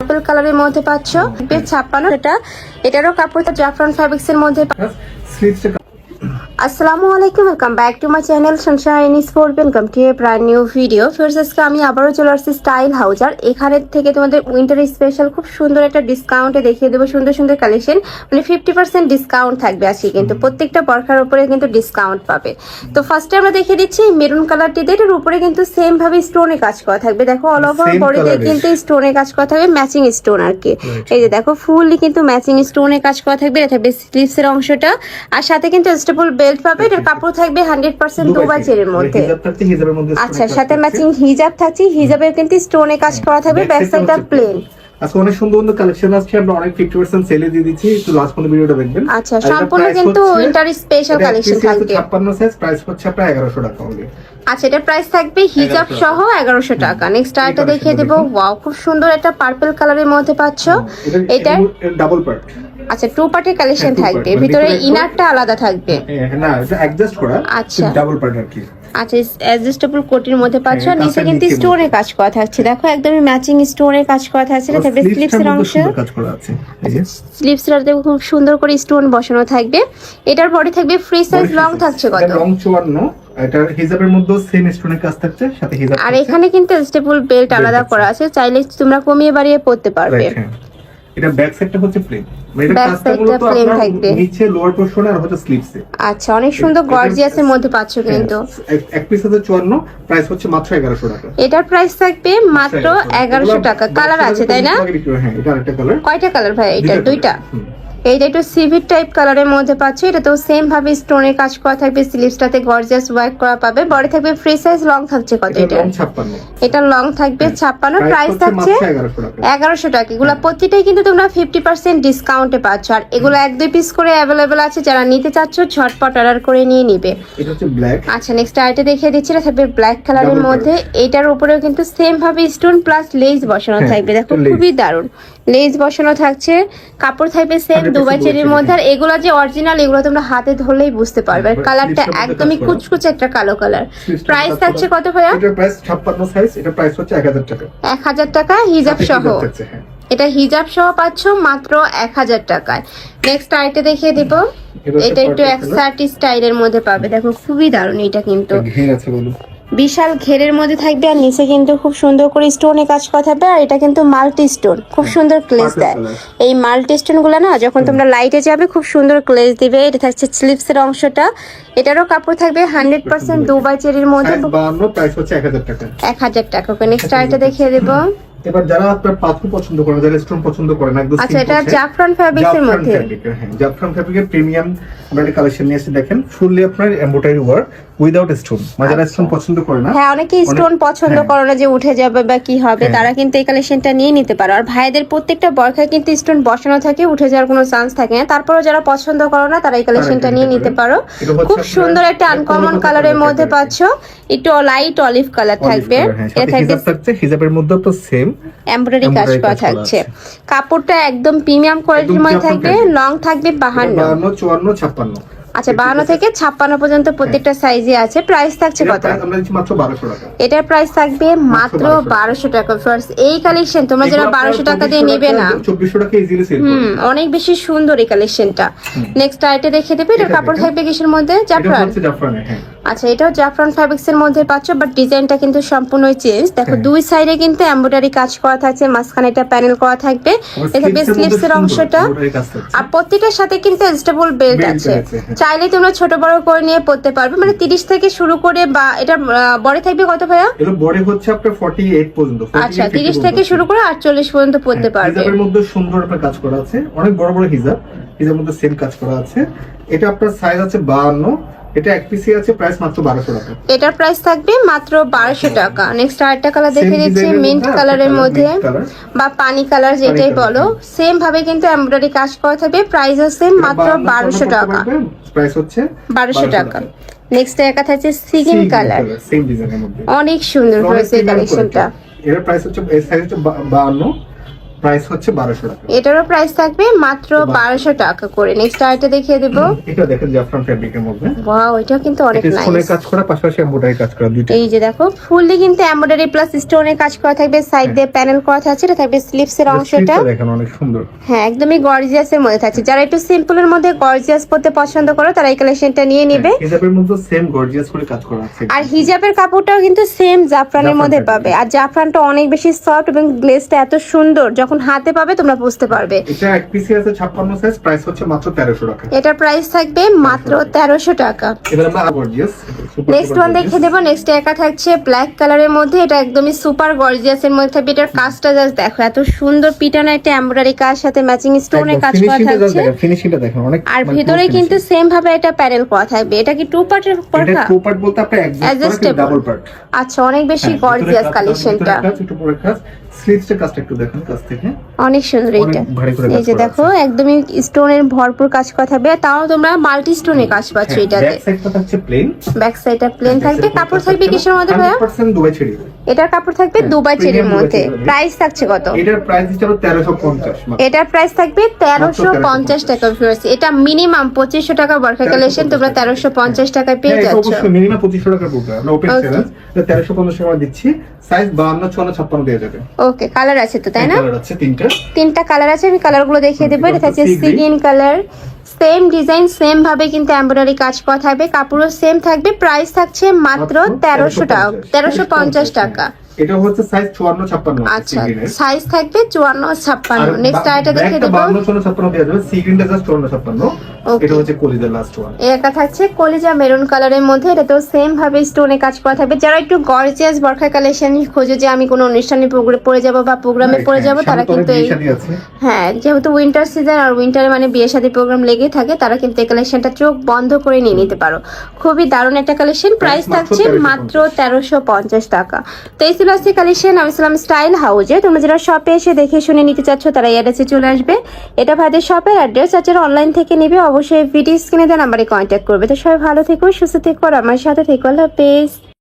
Purple কালারের মধ্যে পাচ্ছ 56 এটারও কাপড়টা জাফরান ফ্যাব্রিক্স এর মধ্যে। আসসালামু আলাইকুম, welcome back to my channel Sunshine sport. Welcome to A brand new video. First আজকে আমি আবারও চলে আসছি স্টাইল হাউস, আর এখানে থেকে তোমাদের উইন্টার স্পেশাল খুব সুন্দর একটা ডিসকাউন্টে দেখিয়ে দেবো সুন্দর সুন্দর কালেকশন, মানে 50% ডিসকাউন্ট থাকবে আজকে, কিন্তু প্রত্যেকটা বরখার উপরে কিন্তু ডিসকাউন্ট পাবে। তো ফার্স্টে আমরা দেখিয়ে দিচ্ছি মেরুন কালারটিতে, এটার উপরে কিন্তু সেম ভাবে স্টোনে কাজ করা থাকবে। দেখো অল ওভার বডিতে কিন্তু স্টোনে কাজ করা থাকবে, ম্যাচিং স্টোন আর কি। এই যে দেখো ফুললি কিন্তু ম্যাচিং স্টোনে কাজ করা থাকবে। এটা থাকবে স্লিভস এর অংশটা, আর সাথে কিন্তু স্টেপল বেল্ট পাবে। এটার কাপড় থাকবে 100% দুবাই চেরির মধ্যে। আচ্ছা, সাথে ম্যাচিং হিজাব থাকছে, হিজাবের কিন্তু স্টোনে কাজ করা থাকবে, ব্যাক সাইডটা প্লেন। আজকে অনেক সুন্দর সুন্দর কালেকশন আছে, আমরা অনেক 50% সেলে দিয়ে দিচ্ছি, একটু লাস্ট পর্যন্ত ভিডিওটা দেখবেন। আচ্ছা, সম্পূর্ণ কিন্তু উইন্টার স্পেশাল কালেকশন থাকবে। 56 সাইজ, প্রাইস হচ্ছে আপনার 1100 টাকা অনলি। আচ্ছা, এটা প্রাইস থাকবে হিজাব সহ 1100 টাকা। নেক্সট আইটা দেখিয়ে দেব। ওয়াও, খুব সুন্দর একটা পার্পল কালারের মধ্যে পাচ্ছ। এটা ডাবল পার্ট। আচ্ছা, টু পার্টের কালেকশন থাকবে, ভিতরে ইনারটা আলাদা থাকবে। না, এটা অ্যাডজাস্ট করা। আচ্ছা, ডাবল পার্ট আর কি। আচ্ছা, অ্যাডজাস্টেবল কোটির মধ্যে পাচ্ছ। নিচে কিন্তু স্টোনের কাজ করা থাকছে, দেখো একদমই ম্যাচিং স্টোনের কাজ করা থাকছে। এটা থাকবে স্লিভসের অংশ, কাজ করা আছে। এই যে স্লিভসটাতে খুব সুন্দর করে স্টোন বসানো থাকবে। এটার বডি থাকবে ফ্রি সাইজ, লং থাকছে কত? লং 54। এটার হিজাবের মধ্যে সেম স্টোনের কাজ থাকছে, সাথে হিজাব। আর এখানে কিন্তু স্টেপল বেল্ট আলাদা করা আছে, চাইলে তোমরা কমিয়ে বাড়িয়ে পড়তে পারবে। এটা ব্যাক সাইডটা হচ্ছে প্লেন, মানে ব্যাক সাইডটা প্লেন থাকবে, নিচে লোয়ার পোরশনে আর হচ্ছে স্লিভসে। আচ্ছা, অনেক সুন্দর গর্জিয়াসের মধ্যে পাচ্ছ কিন্তু। এক পিস হচ্ছে 54, প্রাইস হচ্ছে মাত্র 1100 টাকা। এটার প্রাইস থাকবে মাত্র 1100 টাকা। কালার আছে তাই না? হ্যাঁ, এটা আরেকটা কালার। কয়টা কালার ভাই? এটা দুইটা। এইটা একটু সিভিট টাইপ কালারের মধ্যে পাচ্ছ। এটা তো সেম ভাবে স্টোনের কাজ করা থাকবে, স্লিভসটাতে গর্জিয়াস ওয়ার্ক করা পাবে। বডি থাকবে ফ্রি সাইজ, লং থাকছে কত? এটা লং 56। এটা লং থাকবে 56, প্রাইস থাকছে 1100 টাকা। এগুলা প্রতিটাই কিন্তু তোমরা 50% ডিসকাউন্টে পাচ্ছ, আর এগুলো 1-2 পিস করে অ্যাভেলেবেল আছে, যারা নিতে চাচ্ছ ঝটপট অর্ডার করে নিয়ে নিবে। এটা হচ্ছে ব্ল্যাক। আচ্ছা, নেক্সট আইটা দেখিয়ে দিচ্ছি। এটা থাকবে ব্ল্যাক কালারের মধ্যে। এটার উপরেও কিন্তু সেম ভাবে স্টোন প্লাস লেস বসানো থাকবে, দেখো খুবই দারুণ লেস বসানো থাকছে। কাপড় থাকবে সেম দুবাই চেরির মধ্যে। আর এগুলো যে অরিজিনাল, এগুলো তোমরা হাতে ধরলেই বুঝতে পারবে। আর কালারটা একদমই কুচকুচে একটা কালো কালার। প্রাইস থাকছে কত ভাইয়া? এটা প্রাইস 56 সাইজ, এটা প্রাইস হচ্ছে 1000 টাকা। 1000 টাকা হিজাব সহ। এটা হিজাব সহ পাচ্ছ মাত্র 1000 টাকায়। নেক্সট আইটা দেখিয়ে দিব। এটা একটু এক্সাটি স্টাইলের মধ্যে পাবে, দেখো খুবই দারুণ। এটা কিন্তু ঘের আছে বলো, বিশাল ঘেরের মধ্যে থাকবে, আর নিচে কিন্তু খুব সুন্দর করে স্টোনে কাজ করা থাকবে। আর এটা কিন্তু মাল্টি স্টোন, খুব সুন্দর গ্লেজ দেয়। এই মাল্টি স্টোন গুলো না, যখন তোমরা লাইটে যাবে খুব সুন্দর গ্লেজ দিবে। এটা থাকছে স্লিভস এর অংশটা। এটারও কাপড় থাকবে 100% দুবাই চেরির মধ্যে। 52, প্রাইস হচ্ছে 1000 টাকা। 1000 টাকা। ওকে, নেক্সট আইটা দেখিয়ে দেব। এবার যারা আপনার পাথর পছন্দ করেন, যারা স্টোন পছন্দ করেন, একদম আচ্ছা, এটা জাফরান ফ্যাব্রিক্স এর মধ্যে। হ্যাঁ, জাফরান ফ্যাব্রিকের প্রিমিয়াম আমরা একটা কালেকশন নিয়ে এসেছি। দেখেন ফুললি আপনার এমব্রয়ডারি ওয়ার্ক উইদাউট স্টোন, মানে যারা স্টোন পছন্দ করে না। হ্যাঁ, অনেকে স্টোন পছন্দ করে না, যে উঠে যাবে বা কি হবে, তারা কিন্তু এই কালেকশনটা নিয়ে নিতে পারো। আর ভাইদের প্রত্যেকটা বরখায় কিন্তু স্টোন বসানো থাকে, উঠে যাওয়ার কোনো চান্স থাকে না। তারপরেও যারা পছন্দ করো না, তারা এই কালেকশনটা নিয়ে নিতে পারো। খুব সুন্দর একটা আনকমন কালারের মধ্যে পাচ্ছ, একটু লাইট অলিভ কালার থাকবে। এটা থাকবে হিজাবের মধ্যে তো সেম এমব্রয়ডারি কাজ করা থাকছে। কাপড়টা একদম প্রিমিয়াম কোয়ালিটির মধ্যে থাকবে। লং থাকবে 52, 54, 56। আচ্ছা, 52 থেকে 56 পর্যন্ত প্রত্যেকটা সাইজে আছে। প্রাইস থাকছে কত? আমরা দিচ্ছি মাত্র 1200 টাকা। এটার প্রাইস থাকবে মাত্র 1200 টাকা। ফার্স্ট এই কালেকশন তোমরা যারা 1200 টাকা দিয়ে নেবে না, 2400 টাকা ইজিলি সেল করবে। অনেক বেশি সুন্দর এই কালেকশনটা। নেক্সট আইটে দেখে দেবে। এটার কাপড় থাকবে কিসের মধ্যে? জাফরান। হ্যাঁ। আচ্ছা, এটাও জাফরান ফ্যাব্রিক্স এর মধ্যে পাচ্ছ, বাট ডিজাইনটা কিন্তু সম্পূর্ণই চেঞ্জ। দেখো দুই সাইডে কিন্তু এমব্রয়ডারি কাজ করা থাকছে, মাঝখানে একটা প্যানেল করা থাকবে। এটা বেস স্লিভস এর অংশটা, আর প্রত্যেকটার সাথে কিন্তু অ্যাডজাস্টেবল বেল্ট আছে। চাইলে তোমরা ছোট বড় করে নিয়ে পড়তে পারবে, মানে 30 থেকে শুরু করে। বা এটা বডি থাকবে কত ভাইয়া? এটা বডি হচ্ছে আপনার 48 পর্যন্ত। আচ্ছা, 30 থেকে শুরু করে 48 পর্যন্ত পড়তে পারবে। হিজাবের মধ্যে সুন্দর একটা কাজ করা আছে, অনেক বড় বড় হিজাব, হিজাবের মধ্যে সেম কাজ করা আছে। এটা আপনার সাইজ আছে 52, এটা এক পিসি আছে, প্রাইস মাত্র 1200 টাকা। এটার প্রাইস থাকবে মাত্র 1200 টাকা। নেক্সট আরেকটা কালার দেখে দিচ্ছি, মিন্ট কালারের মধ্যে বা পানি কালার যেটাই বলো, সেম ভাবে কিন্তু এমব্রয়ডারি কাজ করা থাকবে। প্রাইস আছে মাত্র 1200 টাকা। প্রাইস হচ্ছে 1200 টাকা। নেক্সট একটা থাকছে সিগিন কালার, সেম ডিজাইনের মধ্যে, অনেক সুন্দর হয়েছে এই কালেকশনটা। এর প্রাইস হচ্ছে, এর সাইজ হচ্ছে 52, প্রাইস হচ্ছে 1200 টাকা। এটারও প্রাইস থাকবে মাত্র 1200 টাকা করে। নেক্সট আইটা দেখিয়ে দেব। এটা দেখেন জাফরান ফেব্রিকের মধ্যে। ওয়াও, এটা কিন্তু অনেক এটা স্টোনের নাইস। কাজ করা, পাশাপাশি এমব্রয়ডারি কাজ করা দুইটা। এই যে দেখো ফুললি কিন্তু এমব্রয়ডারি প্লাস স্টোনের কাজ করা থাকবে, সাইড দিয়ে প্যানেল করা থাকছে, এটা থাকবে স্লিপস এর অংশটা। স্লিপটা দেখেন অনেক সুন্দর। হ্যাঁ, একদমই গর্জিয়াস এর মধ্যে থাকছে। যারা একটু সিম্পল এর মধ্যে গর্জিয়াস পড়তে পছন্দ করো তারা এই কালেকশনটা নিয়ে নেবে। হিজাবের মধ্যে সেম গর্জিয়াস করে কাজ করা আছে। আর হিজাবের কাপড়টাও কিন্তু সেম জাফরানের মধ্যে পাবে। আর জাফরানটা অনেক বেশি সফট এবং গ্লেজটা এত সুন্দর, যখন হাতে পাবে তোমরা বুঝতে পারবে। এটা এক পিসি আছে 56 সাইজ, প্রাইস হচ্ছে মাত্র 1300 টাকা। এটার প্রাইস থাকবে মাত্র 1300 টাকা। এবার আমরা গর্জিয়াস নেক্সট ওয়ান দেখে দেবো। নেক্সট একা থাকছে ব্ল্যাক কালারের মধ্যে, এটা একদমই সুপার গর্জিয়াস এর মধ্যে থাকবে। এটার কাজটা জাস্ট দেখো, এত সুন্দর পিটানো একটা এমব্রয়ডারি কাজ সাথে ম্যাচিং স্টোনের কাজ করা থাকছে। ফিনিশিংটা দেখেন অনেক। আর ভিতরে কিন্তু সেম ভাবে এটা প্যানেল করা থাকবে। এটা কি টু পার্টের এটা করা? টু পার্ট বলতে আপনি অ্যাডজাস্টেবল ডাবল পার্ট। আচ্ছা, অনেক বেশি গর্জিয়াস কালেকশনটা। একটু পরে কাজ, স্লিভসের কাজটা একটু দেখেন কাছ থেকে। অনেক সুন্দর এটা। অনেক ভারী করে এই যে কাজ করা দেখো একদমই স্টোনের ভরপুর কাজ করা থাকবে, তাও তোমরা মাল্টি স্টোনে কাজ পাচ্ছ এটাতে। ব্যাক সাইডটা থাকছে প্লেন, ব্যাক সাইডটা প্লেন থাকবে। কাপড় থাকবে কিসের মধ্যে ভাইয়া? 100% দুবাই ছেড়ি। এটার কাপড় থাকবে দুবাই চেরির মধ্যে। প্রাইস থাকছে কত? এটার প্রাইস হিসেবে 1350 মাত্র। এটার প্রাইস থাকবে 1350 টাকা। ভিউয়ার্স, এটা মিনিমাম 2500 টাকা বর্ষা কালেকশন, তোমরা 1350 টাকায় পেয়ে হ্যাঁ, এটা যাচ্ছ। অবশ্যই মিনিমাম 2500 টাকার বুকা। আমরা ওপেন Okay. চ্যালেঞ্জ 1350 টাকা দিচ্ছি। সাইজ 52, 54, 56 দেয়া যাবে। ওকে, কালার আছে তো তাই না? কালার আছে তিনটা। তিনটা কালার আছে, আমি কালারগুলো দেখিয়ে দেবো। এটা থাকছে Sea green। Sea green colour, same design same ভাবে কিন্তু এমব্রয়ডারি কাজ করা থাকবে, কাপড়ও সেম থাকবে। প্রাইস থাকছে মাত্র 1300 টাকা, 1350 টাকা। এটা হচ্ছে সাইজ 54, 56 আচ্ছা, সাইজ থাকবে 54, 56। নেক্সট আইটা দেখে দেবো। 52, 56 দেয়া যাবে। সি গ্রিনটা জাস্ট 54, 56। Okay. এটা হচ্ছে কলিজার লাস্ট ওয়ান। এটা থাকছে কলিজা মেরুন কালারের মধ্যে, এটা তো সেম ভাবে স্টোনে কাজ করা থাকবে। যারা একটু গর্জিয়াস বরখা কালেকশন খোঁজে যে আমি কোনো অনুষ্ঠানে পরে যাব বা প্রোগ্রামে পরে যাব, তারা কিন্তু এই হ্যাঁ, যেহেতু উইন্টার সিজন আর উইন্টারে মানে বিয়ে শাদী প্রোগ্রাম লেগেই থাকে, তারা কিন্তু এই কালেকশনটা চোখ বন্ধ করে নিয়ে নিতে পারো। খুবই দারুণ একটা কালেকশন। প্রাইস থাকছে মাত্র 1350 টাকা। তো এই ছিল আজকে কালেকশন। আমি ছিলাম স্টাইল হাউজে। তোমরা যারা শপে এসে দেখে শুনে নিতে চাচ্ছ তারা এই অ্যাড্রেসে চলে আসবে। এটা ভাইদের শপের অ্যাড্রেস। আর যারা অনলাইন থেকে নিবে অবশ্যই ভিডিও স্ক্রিনে দেওয়া নাম্বারে কন্ট্যাক্ট করবে। তো সবাই ভালো থেকো, সুস্থ থেকো, আর আমার সাথে থেকো। আল্লাহ হাফেজ।